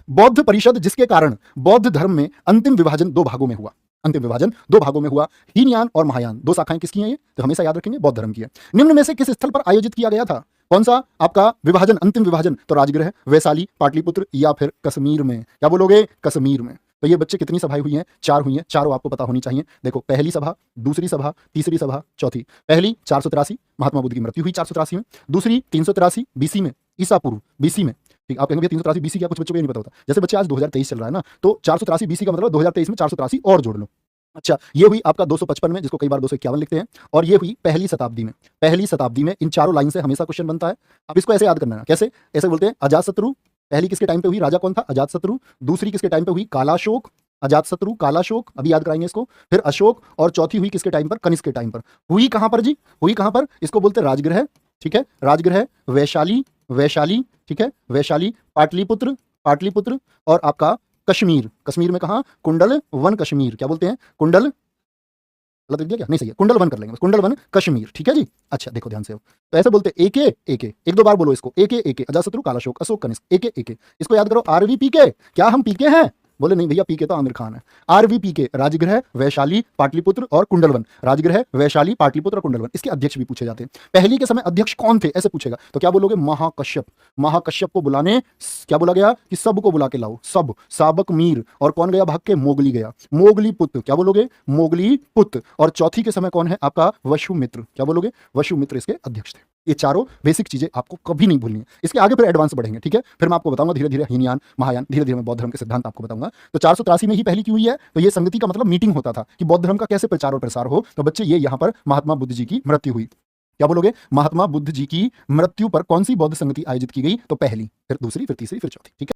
बौद्ध परिषद जिसके कारण बौद्ध धर्म में अंतिम विभाजन दो भागों में हुआ। अंतिम विभाजन दो भागों में हुआ। हीनयान और महायान दो शाखाएं किसकी हैं? ये तो हमेशा याद रखेंगे, बौद्ध धर्म की है। निम्न में से किस स्थल पर आयोजित किया गया था? कौन सा आपका विभाजन, अंतिम विभाजन? तो राजगृह, वैशाली, पाटलिपुत्र या फिर कश्मीर में। क्या बोलोगे? कश्मीर में। तो ये बच्चे कितनी सभाएं हुई हैं? 4 हुई हैं। चारों आपको पता होनी चाहिए। देखो, पहली सभा, दूसरी सभा, तीसरी सभा, चौथी। पहली 483, महात्मा बुद्ध की मृत्यु हुई 483 में। दूसरी 383 बीसी में, ईसा पूर्व बीसी में। ठीक, आप कहेंगे 383 बीसी क्या? कुछ बच्चों को ये नहीं पता होता। जैसे बच्चे आज 2023 चल रहा है ना, तो 483 बीसी का मतलब 2023 में 483 और जोड़ लो। अच्छा, ये हुई आपका 255 में, जिसको कई बार 251 लिखते हैं, और ये हुई पहली शताब्दी में। पहली शताब्दी में इन चारों लाइन से हमेशा क्वेश्चन बनता है। अब इसको ऐसे याद करना है। कैसे? ऐसे बोलते हैं, अजातशत्रु पहली किसके टाइम पे हुई? राजा कौन था? अजातशत्रु। दूसरी किसके टाइम पे हुई? कालाशोक। अजातशत्रु, कालाशोक, अभी याद कराएंगे इसको। फिर अशोक, और चौथी हुई किसके टाइम पर? कनिष्क के टाइम पर। हुई कहां पर जी? हुई कहां पर? इसको बोलते हैं राजगृह। ठीक है, राजगृह, वैशाली, वैशाली, ठीक है, वैशाली, पाटलिपुत्र, पाटलिपुत्र, और आपका कश्मीर। कश्मीर में कहां? कुंडल वन कश्मीर। क्या बोलते हैं? कुंडल, गलत लिख दिया क्या? नहीं, सही है, कुंडल वन कर लेंगे, कुंडल वन कश्मीर। ठीक है जी। अच्छा, देखो ध्यान से हो, तो ऐसे बोलते हैं एके एके, एक दो बार बोलो इसको, एके एके, अजातशत्रु, कालाशोक, अशोक, कनिष्क, एके एके। इसको याद करो, आरवीपीके। क्या हम पीके हैं? बोले नहीं भैया, पीके तो आमिर खान है। आरवीपीके, राजगृह, वैशाली, पाटलिपुत्र और कुंडलवन। राजगृह, वैशाली, पाटलिपुत्र और कुंडलवन। इसके अध्यक्ष भी पूछे जाते हैं। पहली के समय अध्यक्ष कौन थे, ऐसे पूछेगा तो क्या बोलोगे? महाकश्यप। महाकश्यप को बुलाने क्या बोला गया? कि सबको बुला के लाओ, सब। साबक मीर, और कौन गया भाग के? मोगली गया। मोगली पुत्र। क्या बोलोगे? मोगली पुत्र। और चौथी के समय कौन है आपका? वसुमित्र। क्या बोलोगे? वसुमित्र इसके अध्यक्ष थे। ये चारों बेसिक चीजें आपको कभी नहीं भूलनी है। इसके आगे फिर एडवांस बढ़ेंगे, ठीक है? फिर मैं आपको बताऊंगा धीरे धीरे हीनयान, महायान, धीरे धीरे मैं बौद्ध धर्म के सिद्धांत आपको बताऊंगा। तो 483 में ही पहली की हुई है। तो ये संगति का मतलब मीटिंग होता था कि बौद्ध धर्म का कैसे प्रचार और प्रसार हो। तो बच्चे, ये यहाँ पर महात्मा बुद्ध जी की मृत्यु हुई। क्या बोलोगे? महात्मा बुद्ध जी की मृत्यु पर कौन सी बौद्ध संगति आयोजित की गई? तो पहली, फिर दूसरी, फिर तीसरी, फिर चौथी। ठीक है।